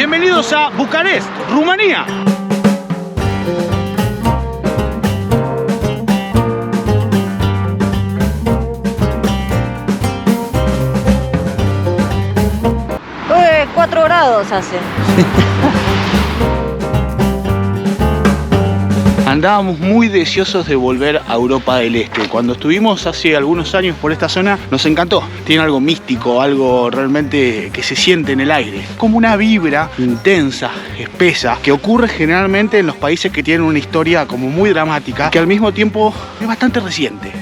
Bienvenidos a Bucarest, Rumanía. Pues 4 grados hace. Andábamos muy deseosos de volver a Europa del Este. Cuando estuvimos hace algunos años por esta zona, nos encantó. Tiene algo místico, algo realmente que se siente en el aire. Como una vibra intensa, espesa, que ocurre generalmente en los países que tienen una historia como muy dramática, que al mismo tiempo es bastante reciente.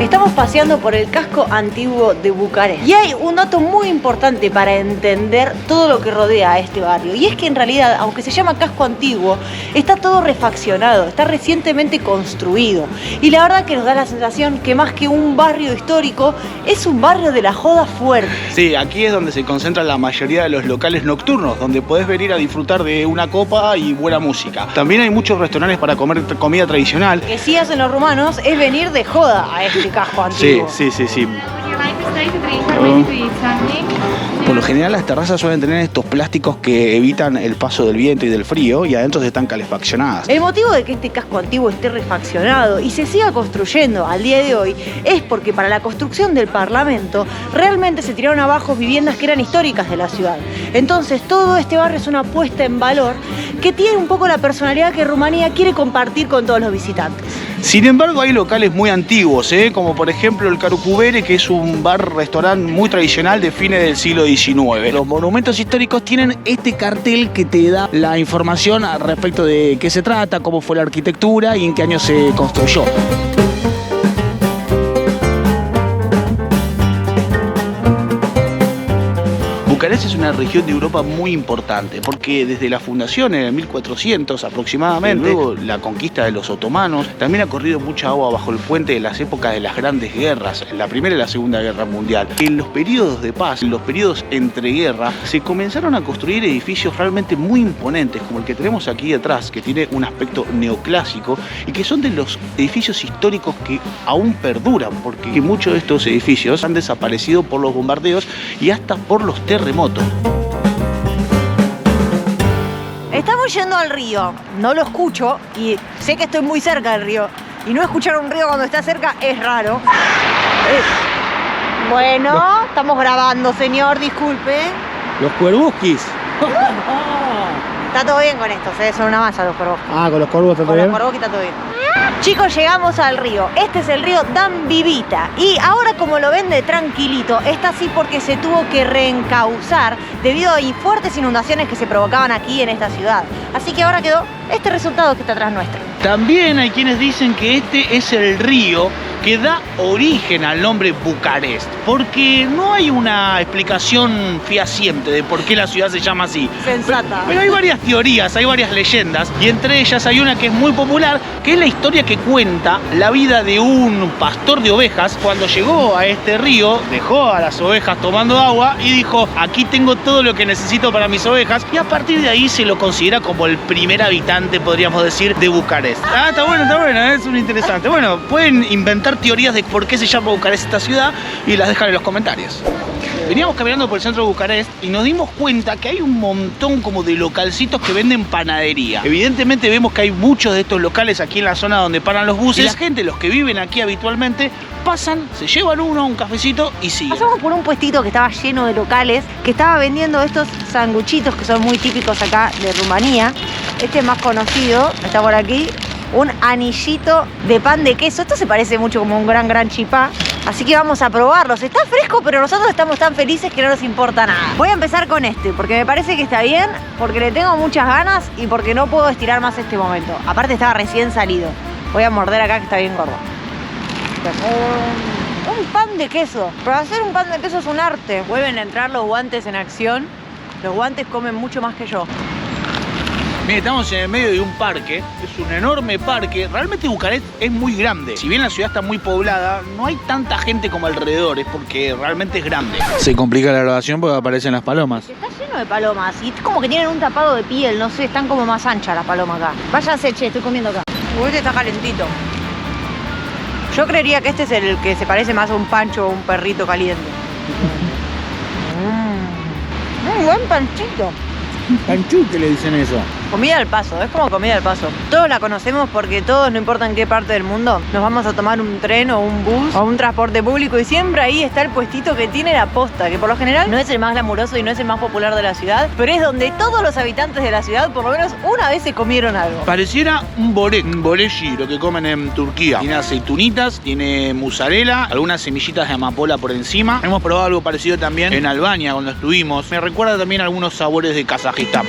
Estamos paseando por el casco antiguo de Bucarest y hay un dato muy importante para entender todo lo que rodea a este barrio, y es que en realidad, aunque se llama casco antiguo, está todo refaccionado, está recientemente construido, y la verdad que nos da la sensación que más que un barrio histórico es un barrio de la joda fuerte. Sí, aquí es donde se concentran la mayoría de los locales nocturnos, donde podés venir a disfrutar de una copa y buena música. También hay muchos restaurantes para comer comida tradicional. Lo que sí hacen los rumanos es venir de joda a este casco antiguo. Sí. Por lo general las terrazas suelen tener estos plásticos que evitan el paso del viento y del frío, y adentro están calefaccionadas. El motivo de que este casco antiguo esté refaccionado y se siga construyendo al día de hoy es porque para la construcción del Parlamento realmente se tiraron abajo viviendas que eran históricas de la ciudad. Entonces todo este barrio es una puesta en valor que tiene un poco la personalidad que Rumanía quiere compartir con todos los visitantes. Sin embargo, hay locales muy antiguos, como por ejemplo el Carucubere, que es un bar-restaurante muy tradicional de fines del siglo XIX. Los monumentos históricos tienen este cartel que te da la información respecto de qué se trata, cómo fue la arquitectura y en qué año se construyó. Bucarest es una región de Europa muy importante porque desde la fundación en el 1400 aproximadamente, luego la conquista de los otomanos, también ha corrido mucha agua bajo el puente de las épocas de las grandes guerras, en la Primera y la Segunda Guerra Mundial. En los periodos de paz, en los periodos entre guerras, se comenzaron a construir edificios realmente muy imponentes, como el que tenemos aquí detrás, que tiene un aspecto neoclásico y que son de los edificios históricos que aún perduran, porque muchos de estos edificios han desaparecido por los bombardeos y hasta por los terremotos. Estamos yendo al río, no lo escucho y sé que estoy muy cerca del río, y no escuchar un río cuando está cerca es raro. Bueno, estamos grabando, señor, disculpe. Los cuervusquis. Está todo bien con esto, son una masa los cuervos. Ah, con los cuervos está todo bien. Con los cuervos está todo bien. Chicos, llegamos al río. Este es el río Dambivita. Y ahora, como lo ven de tranquilito, está así porque se tuvo que reencauzar debido a fuertes inundaciones que se provocaban aquí en esta ciudad. Así que ahora quedó este resultado que está atrás nuestro. También hay quienes dicen que este es el río que da origen al nombre Bucarest, porque no hay una explicación fehaciente de por qué la ciudad se llama así. Sensata. Pero hay varias teorías, hay varias leyendas, y entre ellas hay una que es muy popular, que es la historia que cuenta la vida de un pastor de ovejas. Cuando llegó a este río, dejó a las ovejas tomando agua y dijo: aquí tengo todo lo que necesito para mis ovejas, y a partir de ahí se lo considera como el primer habitante, podríamos decir, de Bucarest. Ah, está bueno, es un interesante. Bueno, pueden inventar teorías de por qué se llama Bucarest esta ciudad y las dejan en los comentarios. Veníamos caminando por el centro de Bucarest y nos dimos cuenta que hay un montón como de localcitos que venden panadería. Evidentemente vemos que hay muchos de estos locales aquí en la zona donde paran los buses. Y la gente, los que viven aquí habitualmente, pasan, se llevan un cafecito y siguen. Pasamos por un puestito que estaba lleno de locales, que estaba vendiendo estos sanguchitos que son muy típicos acá de Rumanía. Este es más conocido, está por aquí. Un anillito de pan de queso. Esto se parece mucho como un gran chipá. Así que vamos a probarlos. Está fresco, pero nosotros estamos tan felices que no nos importa nada. Voy a empezar con este, porque me parece que está bien, porque le tengo muchas ganas y porque no puedo estirar más este momento. Aparte estaba recién salido. Voy a morder acá que está bien gordo. Un pan de queso. Pero hacer un pan de queso es un arte. Vuelven a entrar los guantes en acción. Los guantes comen mucho más que yo. Mire, estamos en el medio de un parque, es un enorme parque. Realmente Bucarest es muy grande. Si bien la ciudad está muy poblada, no hay tanta gente como alrededor, es porque realmente es grande. Se complica la grabación porque aparecen las palomas. Está lleno de palomas y es como que tienen un tapado de piel, no sé, están como más anchas las palomas acá. Váyanse, che, estoy comiendo acá. Este está calentito. Yo creería que este es el que se parece más a un pancho o un perrito caliente. Un buen panchito. Panchú, ¿qué le dicen eso? Comida al paso, es como comida al paso. Todos la conocemos porque todos, no importa en qué parte del mundo, nos vamos a tomar un tren o un bus o un transporte público y siempre ahí está el puestito que tiene la posta, que por lo general no es el más glamuroso y no es el más popular de la ciudad, pero es donde todos los habitantes de la ciudad por lo menos una vez se comieron algo. Pareciera un boreji, lo que comen en Turquía. Tiene aceitunitas, tiene mozzarella, algunas semillitas de amapola por encima. Hemos probado algo parecido también en Albania cuando estuvimos. Me recuerda también algunos sabores de Kazajistán.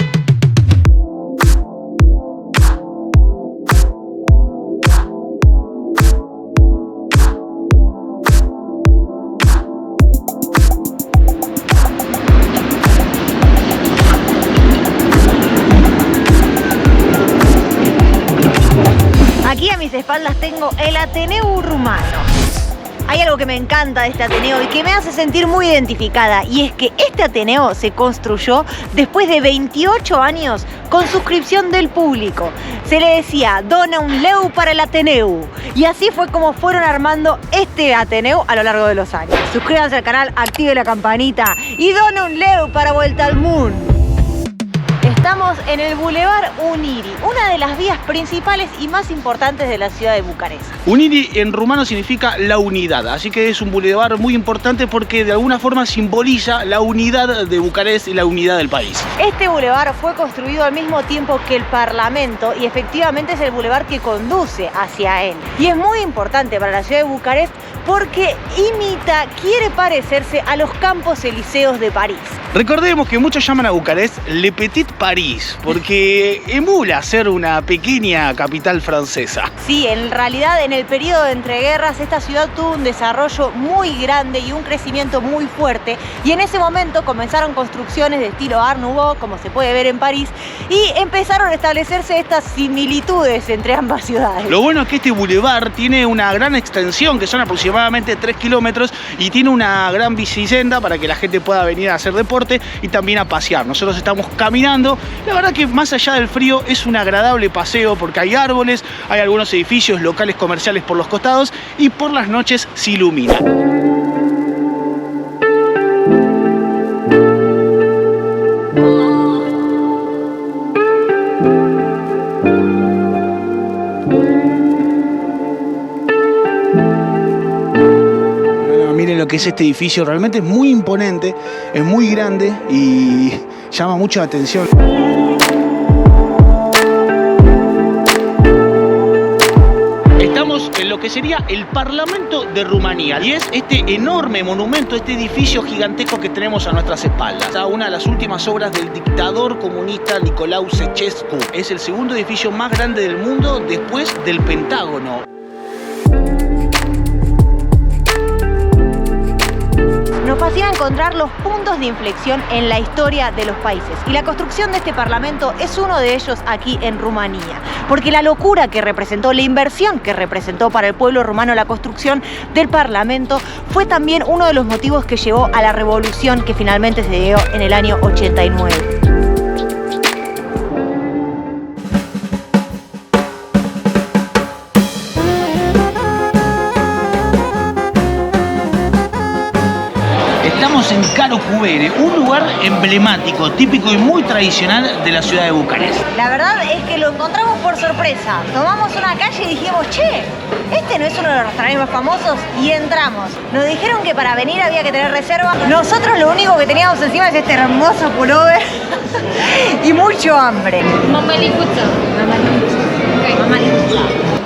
Aquí a mis espaldas tengo el Ateneu rumano. Hay algo que me encanta de este Ateneo y que me hace sentir muy identificada, y es que este Ateneo se construyó después de 28 años con suscripción del público. Se le decía, dona un leu para el Ateneu, y así fue como fueron armando este Ateneo a lo largo de los años. Suscríbanse al canal, active la campanita y dona un leu para Vuelta al Mundo. Estamos en el Boulevard Uniri, una de las vías principales y más importantes de la ciudad de Bucarest. Uniri en rumano significa la unidad, así que es un bulevar muy importante porque de alguna forma simboliza la unidad de Bucarest y la unidad del país. Este bulevar fue construido al mismo tiempo que el Parlamento y efectivamente es el bulevar que conduce hacia él. Y es muy importante para la ciudad de Bucarest porque quiere parecerse a los Campos Elíseos de París. Recordemos que muchos llaman a Bucarest Le Petit Paris, porque emula ser una pequeña capital francesa. Sí, en realidad en el periodo de entreguerras esta ciudad tuvo un desarrollo muy grande y un crecimiento muy fuerte, y en ese momento comenzaron construcciones de estilo Art Nouveau, como se puede ver en París, y empezaron a establecerse estas similitudes entre ambas ciudades. Lo bueno es que este bulevar tiene una gran extensión, que son aproximadamente 3 kilómetros, y tiene una gran bicicenda para que la gente pueda venir a hacer deporte y también a pasear. Nosotros estamos caminando. La verdad que más allá del frío es un agradable paseo porque hay árboles, hay algunos edificios, locales comerciales por los costados y por las noches se ilumina. Miren lo que es este edificio, realmente es muy imponente, es muy grande y llama mucho la atención. Estamos en lo que sería el Parlamento de Rumanía y es este enorme monumento, este edificio gigantesco que tenemos a nuestras espaldas. Es una de las últimas obras del dictador comunista Nicolae Ceausescu. Es el segundo edificio más grande del mundo después del Pentágono. Nos fascina encontrar los puntos de inflexión en la historia de los países, y la construcción de este parlamento es uno de ellos aquí en Rumanía, porque la locura que representó, la inversión que representó para el pueblo rumano la construcción del parlamento fue también uno de los motivos que llevó a la revolución que finalmente se dio en el año 89. Estamos en Karokubere, un lugar emblemático, típico y muy tradicional de la ciudad de Bucarest. La verdad es que lo encontramos por sorpresa. Tomamos una calle y dijimos, che, este no es uno de los restaurantes más famosos, y entramos. Nos dijeron que para venir había que tener reserva. Nosotros lo único que teníamos encima es este hermoso pullover y mucho hambre. Mamalicuzza.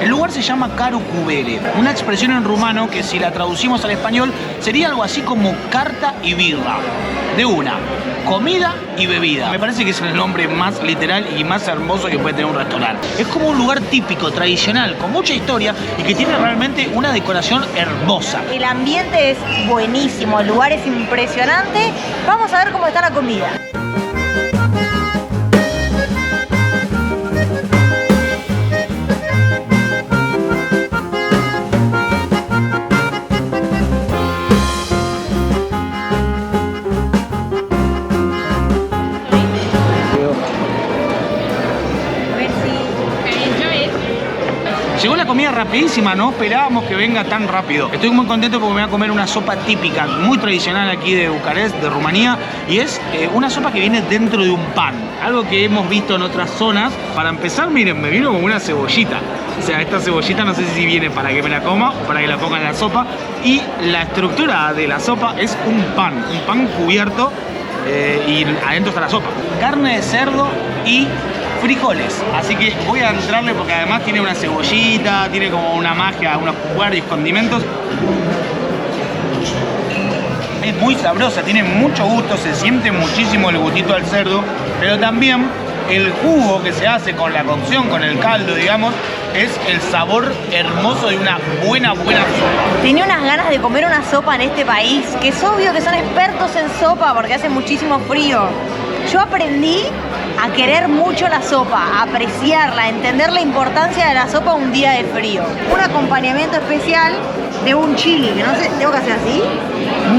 El lugar se llama Karokubere, una expresión en rumano que si la traducimos al español sería algo así como carta y birra. De una, comida y bebida. Me parece que es el nombre más literal y más hermoso que puede tener un restaurante. Es como un lugar típico, tradicional, con mucha historia y que tiene realmente una decoración hermosa. El ambiente es buenísimo, el lugar es impresionante. Vamos a ver cómo está la comida. Llegó la comida rapidísima, no esperábamos que venga tan rápido. Estoy muy contento porque me voy a comer una sopa típica, muy tradicional aquí de Bucarest, de Rumanía, y es una sopa que viene dentro de un pan, algo que hemos visto en otras zonas. Para empezar, miren, me vino como una cebollita. O sea, esta cebollita no sé si viene para que me la coma o para que la ponga en la sopa. Y la estructura de la sopa es un pan cubierto y adentro está la sopa. Carne de cerdo y frijoles. Así que voy a entrarle porque además tiene una cebollita, tiene como una magia, unos varios condimentos. Es muy sabrosa, tiene mucho gusto, se siente muchísimo el gustito del cerdo, pero también el jugo que se hace con la cocción, con el caldo, digamos, es el sabor hermoso de una buena sopa. Tenía unas ganas de comer una sopa en este país, que es obvio que son expertos en sopa porque hace muchísimo frío. Yo aprendí a querer mucho la sopa, a apreciarla, a entender la importancia de la sopa un día de frío. Un acompañamiento especial de un chili, que no sé, ¿tengo que hacer así?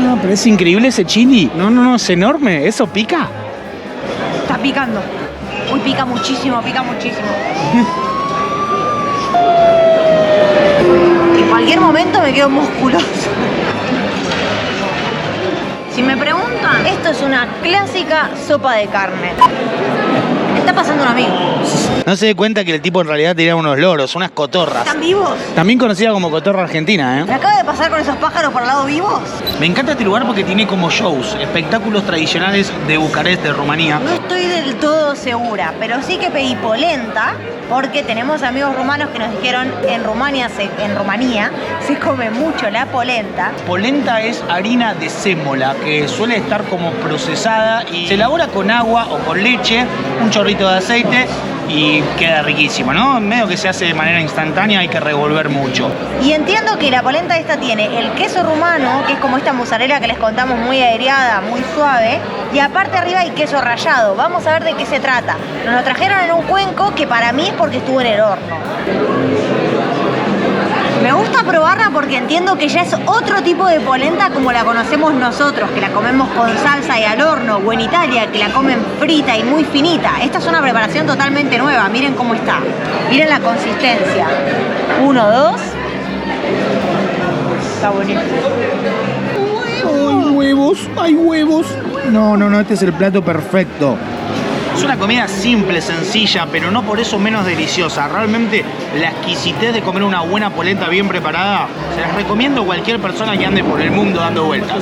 No, pero es increíble ese chili. No, es enorme. ¿Eso pica? Está picando. Uy, pica muchísimo, pica muchísimo. En cualquier momento me quedo musculoso. Si me preguntan, esto es una clásica sopa de carne. Está pasando un amigo. No se dé cuenta que el tipo en realidad tenía unos loros, unas cotorras. ¿Están vivos? También conocida como cotorra argentina, ¿eh? ¿Me acaba de pasar con esos pájaros por el lado vivos? Me encanta este lugar porque tiene como shows, espectáculos tradicionales de Bucarest, de Rumanía. No estoy del todo segura, pero sí que pedí polenta porque tenemos amigos rumanos que nos dijeron en Rumanía se come mucho la polenta. Polenta es harina de sémola que suele estar como procesada y se elabora con agua o con leche, un chorrito de aceite y queda riquísimo, ¿no? Medio que se hace de manera instantánea, hay que revolver mucho. Y entiendo que la polenta esta tiene el queso rumano, que es como esta mozzarella que les contamos, muy aireada, muy suave, y aparte arriba hay queso rallado. Vamos a ver de qué se trata. Nos lo trajeron en un cuenco que para mí es porque estuvo en el horno. Me gusta probarla porque entiendo que ya es otro tipo de polenta como la conocemos nosotros, que la comemos con salsa y al horno, o en Italia, que la comen frita y muy finita. Esta es una preparación totalmente nueva, miren cómo está. Miren la consistencia. 1, 2. Está buenísimo. Hay huevos. No, este es el plato perfecto. Es una comida simple, sencilla, pero no por eso menos deliciosa. Realmente la exquisitez de comer una buena polenta bien preparada, se las recomiendo a cualquier persona que ande por el mundo dando vueltas.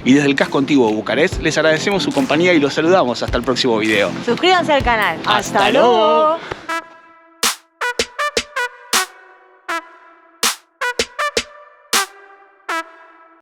Y desde el casco antiguo de Bucarest les agradecemos su compañía y los saludamos hasta el próximo video. Suscríbanse al canal. ¡Hasta luego!